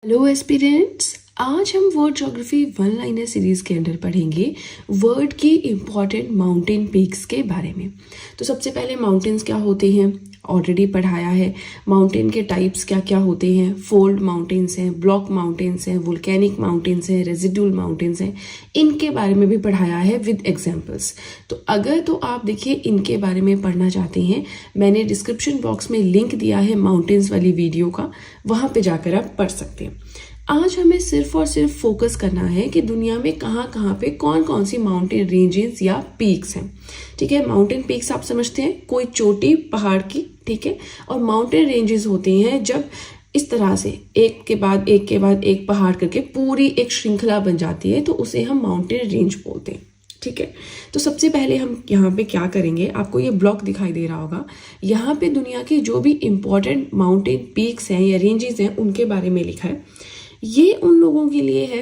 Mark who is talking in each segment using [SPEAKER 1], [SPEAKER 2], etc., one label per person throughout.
[SPEAKER 1] Hello aspirants, आज हम word geography one liner series के अंदर पढ़ेंगे वर्ड की इम्पॉर्टेंट माउंटेन पीक्स के बारे में। तो सबसे पहले माउंटेन्स क्या होते हैं ऑलरेडी पढ़ाया है। माउंटेन के टाइप्स क्या क्या होते हैं, फोल्ड माउंटेन्स हैं, ब्लॉक माउंटेन्स हैं, वोल्केनिक माउंटेन्स हैं, रेजिडुअल माउंटेन्स हैं, इनके बारे में भी पढ़ाया है विद एग्जाम्पल्स। तो अगर तो आप देखिए इनके बारे में पढ़ना चाहते हैं, मैंने डिस्क्रिप्शन बॉक्स में लिंक दिया है माउंटेन्स वाली वीडियो का, वहाँ पे जाकर आप पढ़ सकते हैं। आज हमें सिर्फ और सिर्फ फोकस करना है कि दुनिया में कहाँ पे कौन कौन सी माउंटेन रेंजेस या पीक्स हैं। ठीक है, माउंटेन पीक्स आप समझते हैं कोई चोटी पहाड़ की, ठीक है, और माउंटेन रेंजेस होती हैं जब इस तरह से एक के बाद एक पहाड़ करके पूरी एक श्रृंखला बन जाती है, तो उसे हम माउंटेन रेंज बोलते हैं। ठीक है, तो सबसे पहले हम यहाँ पे क्या करेंगे, आपको ये ब्लॉक दिखाई दे रहा होगा, यहाँ पे दुनिया के जो भी इंपॉर्टेंट माउंटेन पीक्स हैं या रेंजेस हैं उनके बारे में लिखा है। ये उन लोगों के लिए है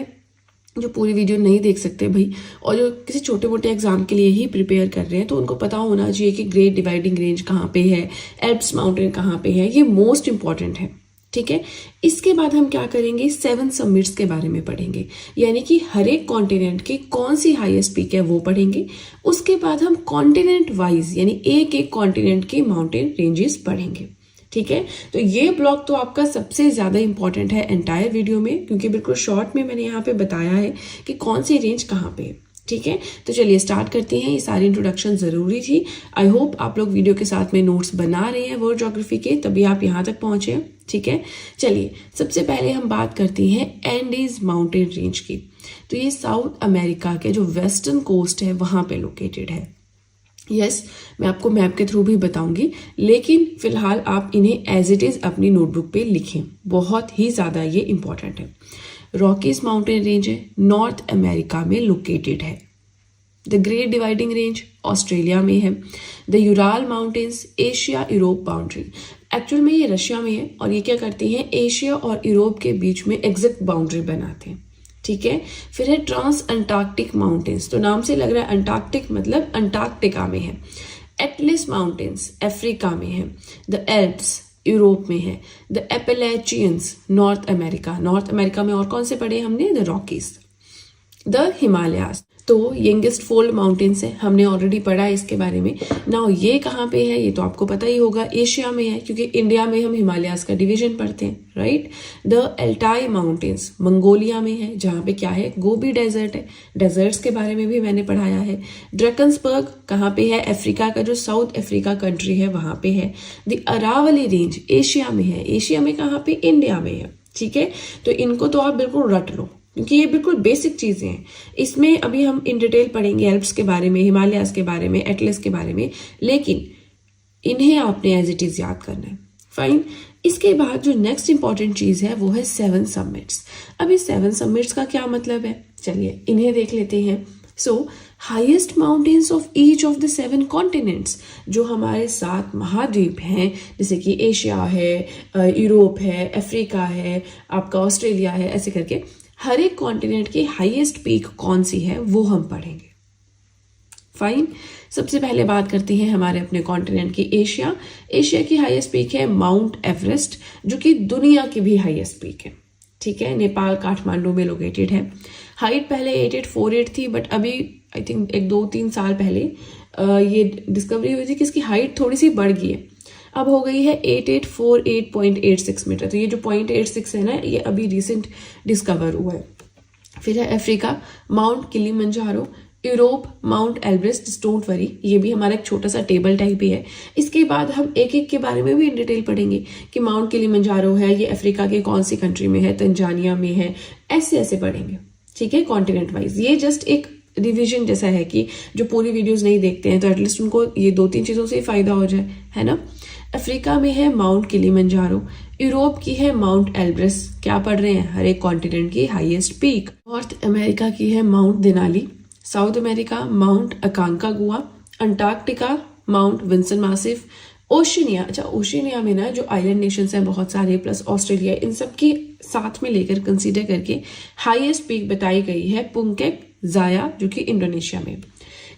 [SPEAKER 1] जो पूरी वीडियो नहीं देख सकते भाई, और जो किसी छोटे मोटे एग्जाम के लिए ही प्रिपेयर कर रहे हैं, तो उनको पता होना चाहिए कि ग्रेट डिवाइडिंग रेंज कहाँ पे है, एल्प्स माउंटेन कहाँ पे है, ये मोस्ट इंपॉर्टेंट है। ठीक है, इसके बाद हम क्या करेंगे, 7 समिट्स के बारे में पढ़ेंगे, यानी कि हर एक कॉन्टिनेंट की कौन सी हाईएस्ट पीक है वो पढ़ेंगे। उसके बाद हम कॉन्टिनेंट वाइज यानी एक एक कॉन्टिनेंट के माउंटेन रेंजेस पढ़ेंगे। ठीक है, तो ये ब्लॉक तो आपका सबसे ज्यादा इंपॉर्टेंट है एंटायर वीडियो में, क्योंकि बिल्कुल शॉर्ट में मैंने यहाँ पे बताया है कि कौन सी रेंज कहाँ पे है। ठीक है, तो चलिए स्टार्ट करते हैं। ये सारी इंट्रोडक्शन जरूरी थी। आई होप आप लोग वीडियो के साथ में नोट्स बना रहे हैं वर्ड ज्योग्राफी के, तभी आप यहाँ तक पहुंचे। ठीक है, चलिए सबसे पहले हम बात करते हैं एंडीज माउंटेन रेंज की। तो ये साउथ अमेरिका के जो वेस्टर्न कोस्ट है वहां पे लोकेटेड है। यस, मैं आपको मैप के थ्रू भी बताऊंगी, लेकिन फिलहाल आप इन्हें एज इट इज अपनी नोटबुक पे लिखें, बहुत ही ज्यादा ये इंपॉर्टेंट है। रॉकीज माउंटेन रेंज है, नॉर्थ अमेरिका में लोकेटेड है। The great dividing range Australia में है। The Ural mountains Asia Europe boundary, actual में ये रशिया में है, और ये क्या करती हैं, एशिया और यूरोप के बीच में एग्जैक्ट बाउंड्री बनाते हैं। ठीक है, फिर है ट्रांस अंटार्कटिक माउंटेन्स, तो नाम से लग रहा है अंटार्कटिक मतलब अंटार्कटिका में है। एटलस माउंटेन्स अफ्रीका में है। द एल्प्स यूरोप में है। द एपेलेचियंस नॉर्थ अमेरिका में और कौन से पढ़े हमने, द रॉकीज। द हिमालयास, तो यंगेस्ट फोल्ड माउंटेन्स है, हमने ऑलरेडी पढ़ा है इसके बारे में। नाउ ये कहाँ पे है, ये तो आपको पता ही होगा, एशिया में है, क्योंकि इंडिया में हम हिमालयास का डिवीजन पढ़ते हैं, राइट। द एल्टाई माउंटेन्स मंगोलिया में है, जहाँ पे क्या है, गोबी डेजर्ट है। डेजर्ट्स के बारे में भी मैंने पढ़ाया है। ड्रैकन्सबर्ग कहाँ पे है, अफ्रीका का जो साउथ अफ्रीका कंट्री है वहां पे है। द अरावली रेंज एशिया में है, एशिया में कहाँ पे, इंडिया में है। ठीक है, तो इनको तो आप बिल्कुल रट लो, क्योंकि ये बिल्कुल बेसिक चीजें हैं। इसमें अभी हम इन डिटेल पढ़ेंगे एल्प्स के बारे में, हिमालयास के बारे में, एटलस के बारे में, लेकिन इन्हें आपने एज इट इज याद करना है। फाइन, इसके बाद जो नेक्स्ट इंपॉर्टेंट चीज है वो है 7 समिट्स। अभी 7 समिट्स का क्या मतलब है, चलिए इन्हें देख लेते हैं। सो highest mountains of each of the 7 continents, जो हमारे 7 महाद्वीप हैं, जैसे कि एशिया है, यूरोप है, अफ्रीका है, आपका ऑस्ट्रेलिया है, ऐसे करके हर एक कॉन्टिनेंट की हाईएस्ट पीक कौन सी है वो हम पढ़ेंगे। फाइन, सबसे पहले बात करते हैं हमारे अपने कॉन्टिनेंट की, एशिया की हाईएस्ट पीक है माउंट एवरेस्ट, जो कि दुनिया की भी हाईएस्ट पीक है। ठीक है, नेपाल काठमांडू में लोकेटेड है। हाइट पहले 8848 थी, बट अभी आई थिंक 1-2-3 साल पहले ये डिस्कवरी हुई थी कि इसकी हाइट थोड़ी सी बढ़ गई है, अब हो गई है 8848.86 मीटर। तो ये जो 0.86 है ना, ये अभी रिसेंट डिस्कवर हुआ है। फिर है Africa mount Kilimanjaro, Europe mount Elbrus, don't worry, ये भी हमारा एक छोटा सा टेबल टाइप ही है। इसके बाद हम एक एक के बारे में भी इन डिटेल पढ़ेंगे कि माउंट किलिमंजारो है, ये अफ्रीका के कौन सी कंट्री में है, तंजानिया में है, ऐसे ऐसे पढ़ेंगे। ठीक है, कॉन्टिनेंट वाइज। ये जस्ट एक रिवीजन जैसा है कि जो पूरी वीडियोस नहीं देखते हैं तो एटलीस्ट उनको ये 2-3 चीजों से ही फायदा हो जाए, है ना। अफ्रीका में है माउंट किलिमंजारो, यूरोप की है माउंट एल्ब्रेस्ट, क्या पढ़ रहे हैं, हर एक कॉन्टिनेंट की हाईएस्ट पीक। नॉर्थ अमेरिका की है mount Denali, south America mount Aconcagua, Antarctica mount Vinson Massif, Oceania, अच्छा ओशिनिया में ना जो आइलैंड नेशंस हैं बहुत सारे प्लस ऑस्ट्रेलिया, इन सब की साथ में लेकर कंसीडर करके हाईएस्ट पीक बताई गई है पुंकेट जाया, जो कि इंडोनेशिया में।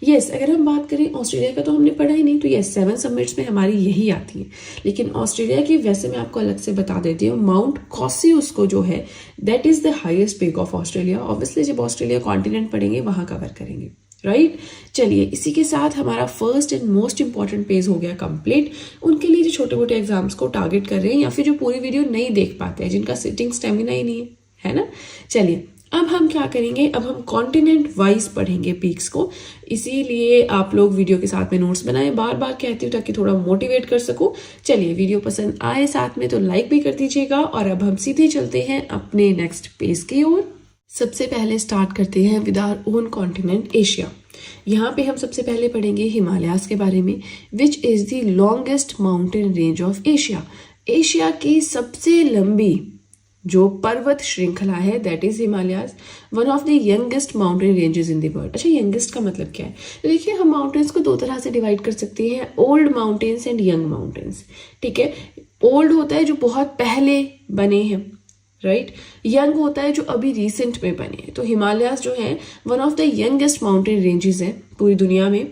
[SPEAKER 1] यस, अगर हम बात करें ऑस्ट्रेलिया का तो हमने पढ़ा ही नहीं, तो यस 7 समिट्स में हमारी यही आती है। लेकिन ऑस्ट्रेलिया की वैसे मैं आपको अलग से बता देती हूँ, माउंट कॉसियुस को जो है that is the highest peak of Australia. Obviously जब ऑस्ट्रेलिया कॉन्टिनेंट पढ़ेंगे वहां कवर करेंगे, राइट। चलिए इसी के साथ हमारा first and most important page हो गया कंप्लीट। उनके लिए जो छोटे मोटे एग्जाम्स को टारगेट कर रहे हैं या फिर जो पूरी वीडियो नहीं देख पाते हैं, जिनका सिटिंग स्टेमिना ही नहीं है ना। चलिए अब हम क्या करेंगे, अब हम कॉन्टिनेंट वाइज पढ़ेंगे पीक्स को। इसीलिए आप लोग वीडियो के साथ में नोट्स बनाएं, बार बार कहती हूँ ताकि थोड़ा मोटिवेट कर सकूं। चलिए वीडियो पसंद आए साथ में तो लाइक भी कर दीजिएगा। और अब हम सीधे चलते हैं अपने नेक्स्ट पेज की ओर। सबसे पहले स्टार्ट करते हैं with our own continent Asia. यहाँ पे हम सबसे पहले पढ़ेंगे हिमालयाज के बारे में, which is the longest mountain range of Asia. Asia की सबसे लंबी जो पर्वत श्रृंखला है that is Himalayas, one of the youngest mountain ranges in the world. अच्छा, यंगेस्ट का मतलब क्या है? तो देखिए हम माउंटेन्स को दो तरह से डिवाइड कर सकते हैं, old mountains and young mountains. ठीक है, ओल्ड होता है जो बहुत पहले बने हैं, राइट। यंग होता है जो अभी रिसेंट में बने हैं। तो हिमालयाज जो है one of the youngest mountain ranges है पूरी दुनिया में।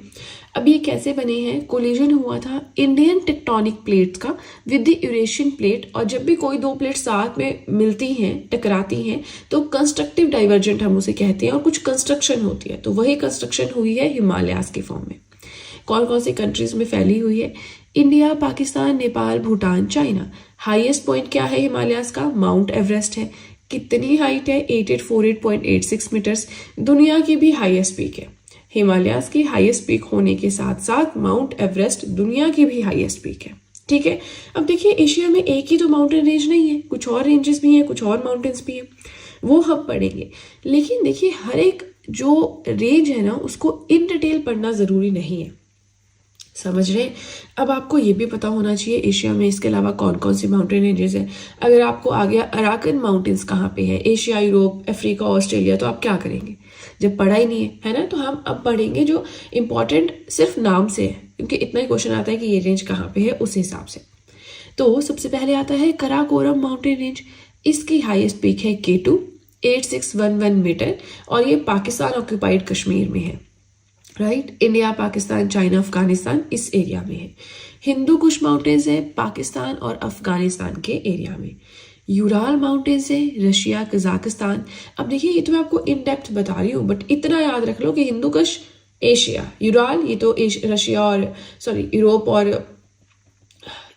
[SPEAKER 1] अब ये कैसे बने हैं? कोलिजन हुआ था इंडियन टेक्टोनिक प्लेट्स का विद द यूरेशियन प्लेट, और जब भी कोई दो प्लेट साथ में मिलती हैं, टकराती हैं, तो कंस्ट्रक्टिव डाइवर्जेंट हम उसे कहते हैं और कुछ कंस्ट्रक्शन होती है। तो वही कंस्ट्रक्शन हुई है हिमालयाज के फॉर्म में। कौन कौन सी कंट्रीज में फैली हुई है? India, Pakistan, Nepal, Bhutan, China. Highest point क्या है हिमालयाज का? माउंट एवरेस्ट है। कितनी हाइट है? 8848.86 मीटर्स। दुनिया की भी हाईएस्ट पीक है। हिमालयाज की हाईएस्ट पीक होने के साथ साथ माउंट एवरेस्ट दुनिया की भी हाईएस्ट पीक है। ठीक है, अब देखिए एशिया में एक ही तो माउंटेन रेंज नहीं है, कुछ और रेंजेस भी हैं, कुछ और माउंटेन्स भी हैं, वो हम पढ़ेंगे। लेकिन देखिए हर एक जो रेंज है ना उसको इन डिटेल पढ़ना जरूरी नहीं है, समझ रहे हैं। अब आपको ये भी पता होना चाहिए एशिया में इसके अलावा कौन कौन सी माउंटेन रेंजेस है। अगर आपको आ गया अराकन माउंटेन्स कहाँ पे है, एशिया, यूरोप, अफ्रीका, ऑस्ट्रेलिया, तो आप क्या करेंगे जब पढ़ा ही नहीं है ना। तो हम अब पढ़ेंगे जो इंपॉर्टेंट सिर्फ नाम से है, क्योंकि इतना ही क्वेश्चन आता है कि ये रेंज कहाँ पे है उस हिसाब से। तो सबसे पहले आता है कराकोरम माउंटेन रेंज। इसकी हाईएस्ट पीक है K2 8611 मीटर, और ये पाकिस्तान ऑक्यूपाइड कश्मीर में है, right. India, Pakistan, China, Afghanistan इस एरिया में है। हिंदू कुश माउंटेन्स है पाकिस्तान और अफगानिस्तान के एरिया में। यूराल माउंटेन्स है रशिया, कजाकिस्तान। अब देखिए ये तो मैं आपको इन डेप्थ बता रही हूँ, बट इतना याद रख लो कि हिंदू कुश एशिया, यूराल ये तो रशिया और यूरोप और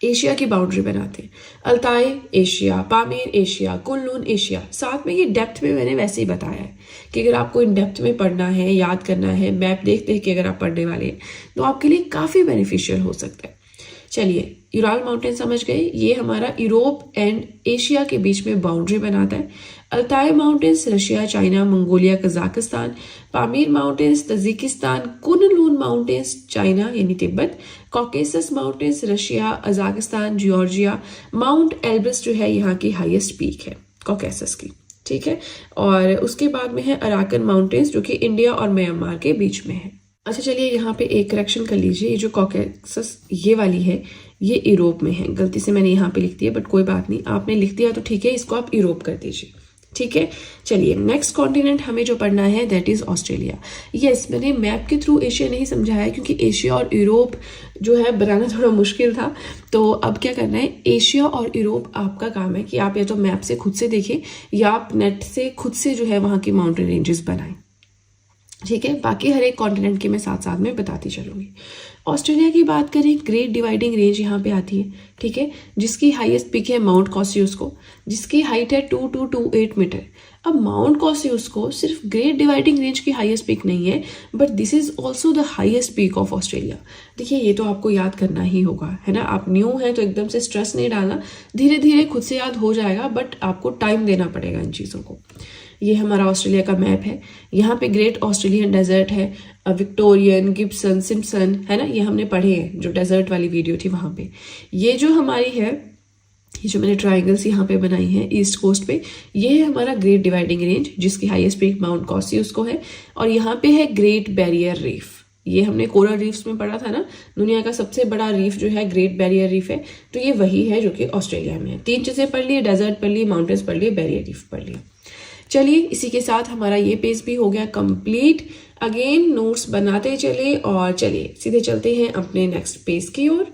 [SPEAKER 1] एशिया की बाउंड्री बनाते हैं। Altai Asia, Pamir Asia, Kunlun Asia. साथ में ये डेप्थ में मैंने वैसे ही बताया है कि अगर आपको इन डेप्थ में पढ़ना है, याद करना है, मैप देख देख के अगर आप पढ़ने वाले हैं तो आपके लिए काफ़ी बेनिफिशियल हो सकता है। चलिए यूराल माउंटेन समझ गए, ये हमारा यूरोप एंड एशिया के बीच में बाउंड्री बनाता है। Altai mountains Russia, China, Mongolia, Kazakhstan. Pamir mountains Tajikistan. Kunlun mountains China यानी तिब्बत। Caucasus mountains Russia, Kazakhstan, Georgia. Mount Elbrus जो है यहाँ की हाईएस्ट पीक है कॉकेसस की, ठीक है। और उसके बाद में है अराकन माउंटेन्स जो कि इंडिया और म्यांमार के बीच में है। अच्छा चलिए यहाँ पे एक करेक्शन कर लीजिए, ये जो कॉकेसस ये वाली है ये यूरोप में है, गलती से मैंने यहाँ पे लिख दिया, बट कोई बात नहीं, आपने लिख दिया तो ठीक है, इसको आप यूरोप कर दीजिए, ठीक है। चलिए नेक्स्ट कॉन्टिनेंट हमें जो पढ़ना है दैट इज ऑस्ट्रेलिया। यस, मैंने मैप के थ्रू एशिया नहीं समझाया क्योंकि एशिया और यूरोप जो है बनाना थोड़ा मुश्किल था। तो अब क्या करना है, एशिया और यूरोप आपका काम है कि आप या तो मैप से खुद से देखें या आप नेट से खुद से जो है वहाँ की माउंटेन रेंजेस बनाएं, ठीक है। बाकी हर एक कॉन्टिनेंट के मैं साथ साथ में बताती चलूंगी। ऑस्ट्रेलिया की बात करें, ग्रेट डिवाइडिंग रेंज यहाँ पे आती है, ठीक है, जिसकी हाईएस्ट पिक है माउंट कॉसियुस्को, जिसकी हाइट है 2228 मीटर। अब माउंट कॉसियुस्को सिर्फ ग्रेट डिवाइडिंग रेंज की हाईएस्ट पिक नहीं है, but this is also the highest peak of Australia. देखिए ये तो आपको याद करना ही होगा, है ना। आप न्यू है तो एकदम से स्ट्रेस नहीं डालना, धीरे धीरे खुद से याद हो जाएगा, बट आपको टाइम देना पड़ेगा इन चीज़ों को। ये हमारा ऑस्ट्रेलिया का मैप है, यहाँ पे ग्रेट ऑस्ट्रेलियन डेजर्ट है, विक्टोरियन, गिब्सन, सिम्पसन, है ना, ये हमने पढ़े हैं जो डेजर्ट वाली वीडियो थी वहाँ पे। ये जो हमारी है, ये जो मैंने ट्राइंगल्स यहाँ पे बनाई है ईस्ट कोस्ट पे, ये है हमारा ग्रेट डिवाइडिंग रेंज जिसकी हाईएस्ट पीक माउंट कॉसियुस्को है। और यहाँ पे है ग्रेट बैरियर रीफ, ये हमने कोरल रीफ्स में पढ़ा था ना, दुनिया का सबसे बड़ा रीफ जो है ग्रेट बैरियर रीफ है, तो ये वही है जो कि ऑस्ट्रेलिया में है। तीन चीजें पढ़ ली, डेजर्ट पढ़ ली, माउंटेन्स पढ़ लिए, बैरियर रीफ पढ़ लिया। चलिए इसी के साथ हमारा ये पेज भी हो गया कंप्लीट। अगेन नोट्स बनाते चले और चलिए सीधे चलते हैं अपने नेक्स्ट पेज की ओर।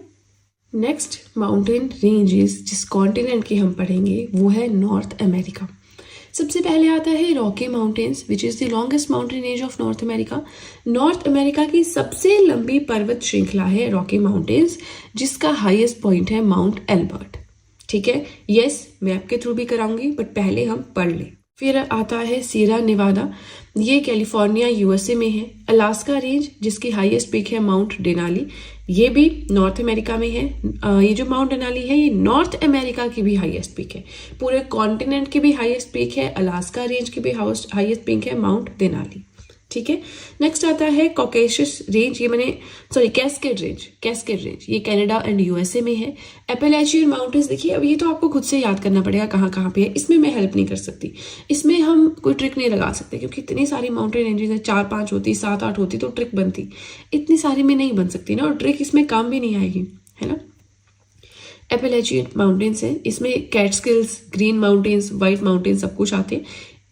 [SPEAKER 1] नेक्स्ट माउंटेन रेंजेस जिस कॉन्टिनेंट की हम पढ़ेंगे वो है नॉर्थ अमेरिका। सबसे पहले आता है Rocky mountains which is the longest mountain range of north America. North America की सबसे लंबी पर्वत श्रृंखला है रॉकी माउंटेन्स, जिसका हाईएस्ट पॉइंट है माउंट एल्बर्ट। ठीक है, यस मैप के थ्रू भी कराऊंगी बट पहले हम पढ़ लें। फिर आता है सीरा नेवादा, ये कैलिफोर्निया यूएसए में है। अलास्का रेंज जिसकी हाईएस्ट पीक है माउंट डेनाली, ये भी नॉर्थ अमेरिका में है। ये जो माउंट डेनाली है ये नॉर्थ अमेरिका की भी हाईएस्ट पीक है, पूरे कॉन्टिनेंट की भी हाईएस्ट पीक है। अलास्का रेंज की भी हाईएस्ट पीक है माउंट डेनाली। ठीक है, नेक्स्ट आता है कॉकेशस रेंज, कैस्केड रेंज ये कनाडा एंड यूएसए में है। एपेलेचियन माउंटेन्स देखिए, अब ये तो आपको खुद से याद करना पड़ेगा कहाँ कहाँ पे है, इसमें मैं हेल्प नहीं कर सकती, इसमें हम कोई ट्रिक नहीं लगा सकते क्योंकि इतनी सारी माउंटेन रेंजेस है, 4-5 होती, 7-8 होती तो ट्रिक बनती, इतनी सारी में नहीं बन सकती ना, और ट्रिक इसमें काम भी नहीं आएगी, है ना। एपेलेचियन माउंटेन्स है, इसमें कैटस्किल्स, ग्रीन माउंटेन्स, व्हाइट माउंटेन्स सब कुछ आते हैं,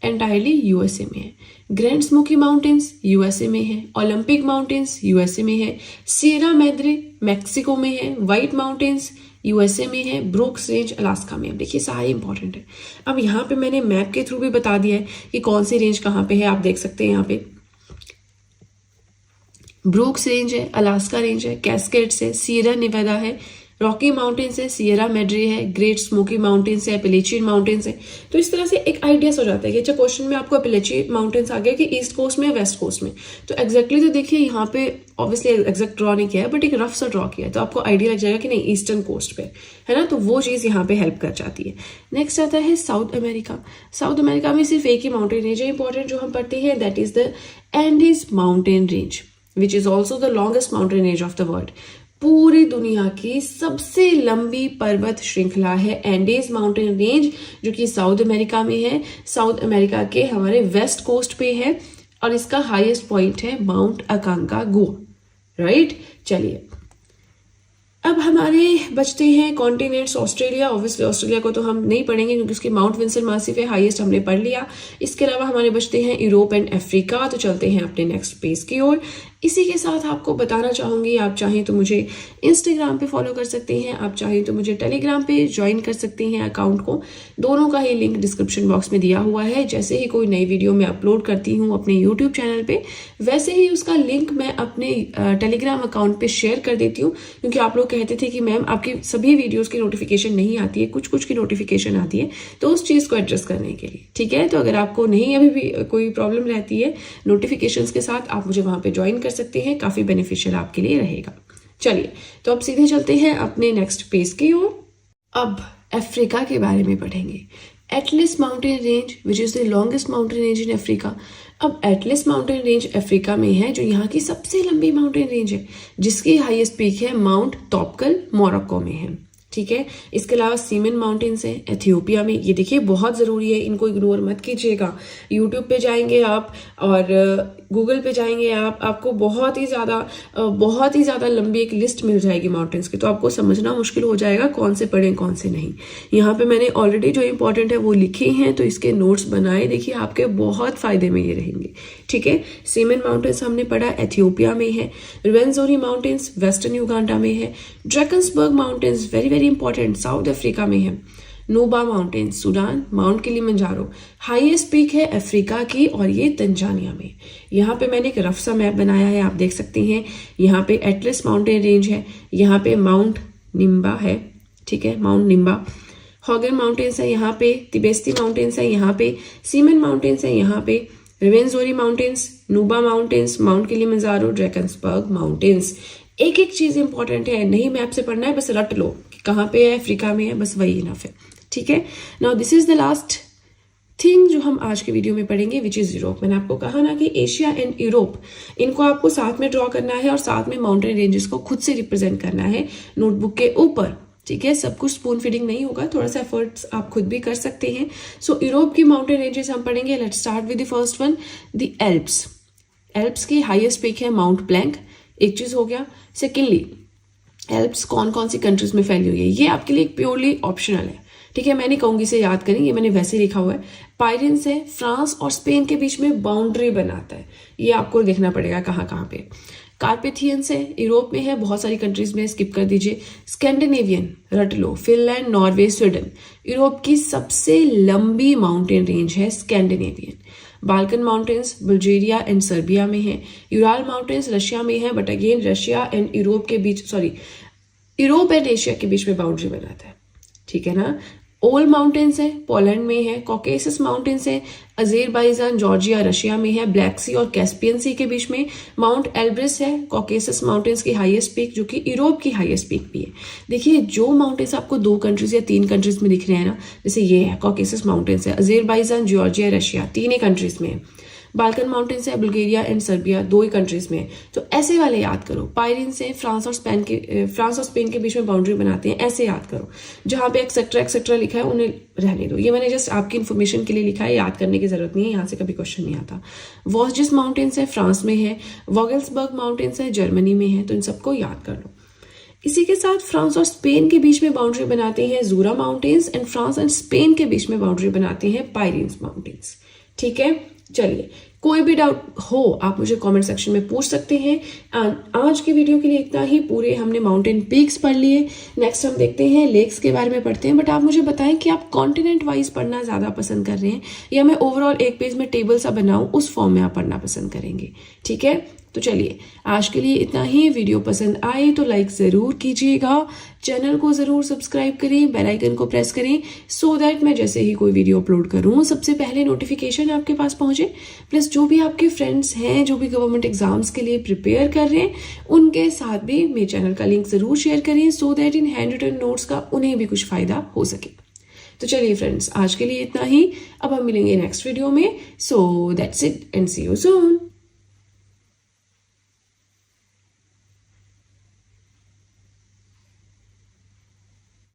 [SPEAKER 1] एंटायरली यूएसए में है। ग्रैंड स्मोकी माउंटेन्स यूएसए में है। ओलंपिक माउंटेन्स यूएसए में है। सियरा मैद्रे मैक्सिको में है। व्हाइट माउंटेन्स यूएसए में है। ब्रूक्स रेंज अलास्का में है। देखिए सारे इंपॉर्टेंट है। अब यहाँ पे मैंने मैप के थ्रू भी बता दिया है कि कौन सी रेंज कहाँ पे है, आप देख सकते हैं यहाँ पे ब्रूक्स रेंज है, अलास्का रेंज है, कैस्केड्स है, सियरा नेवादा है, रॉकी माउंटेन्स है, सियरा मैड्रे है, ग्रेट स्मोकी माउंटेन्स है, एपेलेचियन माउंटेन्स है। तो इस तरह से एक आइडियाज हो जाता है कि अच्छा क्वेश्चन में आपको एपेलेचियन माउंटेन्स आ गया कि ईस्ट कोस्ट में या वेस्ट कोस्ट में, तो एग्जैक्टली तो देखिए यहाँ पे ऑब्वियसली एग्जैक्ट ड्रॉ नहीं किया है बट एक रफ सा ड्रॉ किया है, तो आपको आइडिया लग जाएगा कि नहीं ईस्टर्न कोस्ट पे है ना, तो वो चीज़ यहाँ पे हेल्प कर जाती है। नेक्स्ट आता है साउथ अमेरिका। साउथ अमेरिका में सिर्फ एक ही माउंटेन रेंज है इंपॉर्टेंट जो हम पढ़ते हैं, that is the Andes mountain range which is also the longest mountain range of the world. पूरी दुनिया की सबसे लंबी पर्वत श्रृंखला है एंडीज माउंटेन रेंज, जो कि साउथ अमेरिका में है। साउथ अमेरिका के हमारे वेस्ट कोस्ट पे है और इसका हाईएस्ट पॉइंट है माउंट अकांकागुआ, राइट। चलिए अब हमारे बचते हैं कॉन्टिनेंट्स। ऑस्ट्रेलिया, ऑब्वियसली ऑस्ट्रेलिया को तो हम नहीं पढ़ेंगे क्योंकि उसकी माउंट विंसन मासिफ है, हाईएस्ट हमने पढ़ लिया। इसके अलावा हमारे बचते हैं यूरोप एंड अफ्रीका। तो चलते हैं अपने नेक्स्ट पेज की ओर। इसी के साथ आपको बताना चाहूंगी, आप चाहें तो मुझे इंस्टाग्राम पे फॉलो कर सकते हैं, आप चाहें तो मुझे टेलीग्राम पे ज्वाइन कर सकते हैं अकाउंट को। दोनों का ही लिंक डिस्क्रिप्शन बॉक्स में दिया हुआ है। जैसे ही कोई नई वीडियो मैं अपलोड करती हूँ अपने यूट्यूब चैनल पे, वैसे ही उसका लिंक मैं अपने टेलीग्राम अकाउंट पे शेयर कर देती हूँ, क्योंकि आप लोग कहते थे कि मैम आपकी सभी वीडियोज़ की नोटिफिकेशन नहीं आती है, कुछ कुछ की नोटिफिकेशन आती है, तो उस चीज़ को एड्रेस करने के लिए। ठीक है, तो अगर आपको नहीं अभी भी कोई प्रॉब्लम रहती है नोटिफिकेशंस के साथ, आप मुझे वहाँ पे ज्वाइन कर सकते हैं, काफ़ी बेनिफिशियल आपके लिए रहेगा। चलिए तो अब सीधे चलते हैं अपने नेक्स्ट पेज की ओर। अब अफ्रीका के बारे में पढ़ेंगे। Atlas mountain range which is the longest mountain range in Africa. अब एटलस माउंटेन रेंज अफ्रीका में है, जो यहाँ की सबसे लंबी माउंटेन रेंज है, जिसकी हाईएस्ट पीक है माउंट तोपकल, मोरक्को में है। ठीक है, इसके अलावा सीमन माउंटेन्स है एथियोपिया में। ये देखिए बहुत ज़रूरी है, इनको इग्नोर मत कीजिएगा। यूट्यूब पे जाएंगे आप और गूगल पे जाएंगे आप, आपको बहुत ही ज़्यादा लंबी एक लिस्ट मिल जाएगी माउंटेन्स की, तो आपको समझना मुश्किल हो जाएगा कौन से पढ़ें कौन से नहीं। यहाँ पे मैंने ऑलरेडी जो इंपॉर्टेंट है वो लिखे हैं, तो इसके नोट्स बनाए, देखिए आपके बहुत फायदे में ये रहेंगे। ठीक है, सीमन माउंटेन्स हमने पढ़ा एथियोपिया में है। रिवेंजोरी माउंटेन्स वेस्टर्न युगांडा में है। Drakensberg mountains very important south Africa में है। Nuba mountain Sudan. Mount Kilimanjaro highest peak है अफ्रीका की और ये तंजानिया में। यहाँ पे मैंने एक रफ सा मैप बनाया है, आप देख सकते हैं। यहाँ पे एटलस माउंटेन रेंज है, यहाँ पे माउंट निम्बा है। ठीक है, माउंट निम्बा। हॉगन माउंटेन्स है यहाँ पे, तिबेस्ती माउंटेन्स है यहाँ पे, सीमन माउंटेन्स है यहाँ पे, Rwenzori mountains, Nuba mountains, mount Kilimanjaro, Drakensberg mountains. एक एक चीज इंपॉर्टेंट है, नहीं मैप से पढ़ना है, बस रट लो कि कहाँ पे है, अफ्रीका में है, बस वही इनफ है। ठीक है, now this is the last thing जो हम आज के वीडियो में पढ़ेंगे, विच इज यूरोप। मैंने आपको कहा ना कि एशिया एंड यूरोप, इनको आपको साथ में ड्रॉ करना है और साथ में माउंटेन रेंजेस को खुद से रिप्रेजेंट करना है नोटबुक के ऊपर। ठीक है, सब कुछ स्पून फीडिंग नहीं होगा, थोड़ा सा एफर्ट्स आप खुद भी कर सकते हैं। सो यूरोप की माउंटेन रेंजेस हम पढ़ेंगे। Let's start with the first one, the Alps. Alps की हाईएस्ट पीक है माउंट ब्लैंक, एक चीज हो गया। सेकेंडली, एल्प्स कौन कौन सी कंट्रीज में फैली हुई है, ये आपके लिए प्योरली ऑप्शनल है। ठीक है, मैं नहीं कहूंगी इसे याद करें, ये मैंने वैसे लिखा हुआ है। पायरेन्स है, फ्रांस और स्पेन के बीच में बाउंड्री बनाता है, ये आपको देखना पड़ेगा कहाँ कहाँ पे। कार्पेथियंस है, यूरोप में है, बहुत सारी कंट्रीज में, स्किप कर दीजिए। स्कैंडिनेवियन रट लो, फिनलैंड, नॉर्वे, स्वीडन। यूरोप की सबसे लंबी माउंटेन रेंज है Scandinavian. Balkan mountains Bulgaria and Serbia में है। यूराल माउंटेन्स रशिया में है, but again Russia and Europe के बीच, यूरोप एंड एशिया के बीच में बाउंड्री बनाता है, ठीक है ना। ओल माउंटेन्स है, पोलैंड में है। कॉकेसस माउंटेन्स है, अजेरबाईजान, जॉर्जिया, रशिया में है। ब्लैक सी और कैस्पियन सी के बीच में। माउंट एल्ब्रिस है, कॉकेसस माउंटेन्स की हाईएस्ट पीक, जो कि यूरोप की हाईएस्ट पीक भी है। देखिए जो माउंटेन्स आपको 2 कंट्रीज या 3 कंट्रीज में दिख रहे हैं ना, जैसे ये है कॉकेसस माउंटेन्स है, अजेरबाईजान, जॉर्जिया, रशिया, 3 ही कंट्रीज में है। बाल्कन माउंटेन्स है, Bulgaria and Serbia, 2 he countries में। तो ऐसे वाले याद करो। पायरेन्स से फ्रांस और स्पेन के बीच में बाउंड्री बनाते हैं, ऐसे याद करो। जहां पे एक्सेट्रा एक्सेट्रा लिखा है उन्हें रहने दो, ये मैंने जस्ट आपकी इन्फॉर्मेशन के लिए लिखा है, याद करने की जरूरत नहीं है, यहाँ से कभी क्वेश्चन नहीं आता। वॉसजिस माउंटेन्स है, फ्रांस में है। वॉगल्सबर्ग माउंटेन्स है, जर्मनी में है, तो इन सबको याद कर लो। इसी के साथ फ्रांस और स्पेन के बीच में बाउंड्री बनाते हैं Jura mountains, and France and Spain के बीच में बाउंड्री बनाते हैं पायरेन्स माउंटेन्स, ठीक है। चलिए, कोई भी डाउट हो आप मुझे कमेंट सेक्शन में पूछ सकते हैं। आज की वीडियो के लिए इतना ही। पूरे हमने माउंटेन पीक्स पढ़ लिए। नेक्स्ट हम देखते हैं लेक्स के बारे में पढ़ते हैं, बट आप मुझे बताएं कि आप कॉन्टिनेंट वाइज पढ़ना ज़्यादा पसंद कर रहे हैं या मैं ओवरऑल एक पेज में टेबल सा बनाऊं उस फॉर्म में आप पढ़ना पसंद करेंगे, ठीक है। तो चलिए आज के लिए इतना ही। वीडियो पसंद आए तो लाइक ज़रूर कीजिएगा, चैनल को ज़रूर सब्सक्राइब करें, बेल आइकन को प्रेस करें, सो दैट मैं जैसे ही कोई वीडियो अपलोड करूं सबसे पहले नोटिफिकेशन आपके पास पहुंचे। प्लस जो भी आपके फ्रेंड्स हैं जो भी गवर्नमेंट एग्जाम्स के लिए प्रिपेयर कर रहे हैं उनके साथ भी मेरे चैनल का लिंक ज़रूर शेयर करें, so that in handwritten notes का उन्हें भी कुछ फ़ायदा हो सके। तो चलिए फ्रेंड्स, आज के लिए इतना ही। अब हम मिलेंगे नेक्स्ट वीडियो में। So that's it and see you soon.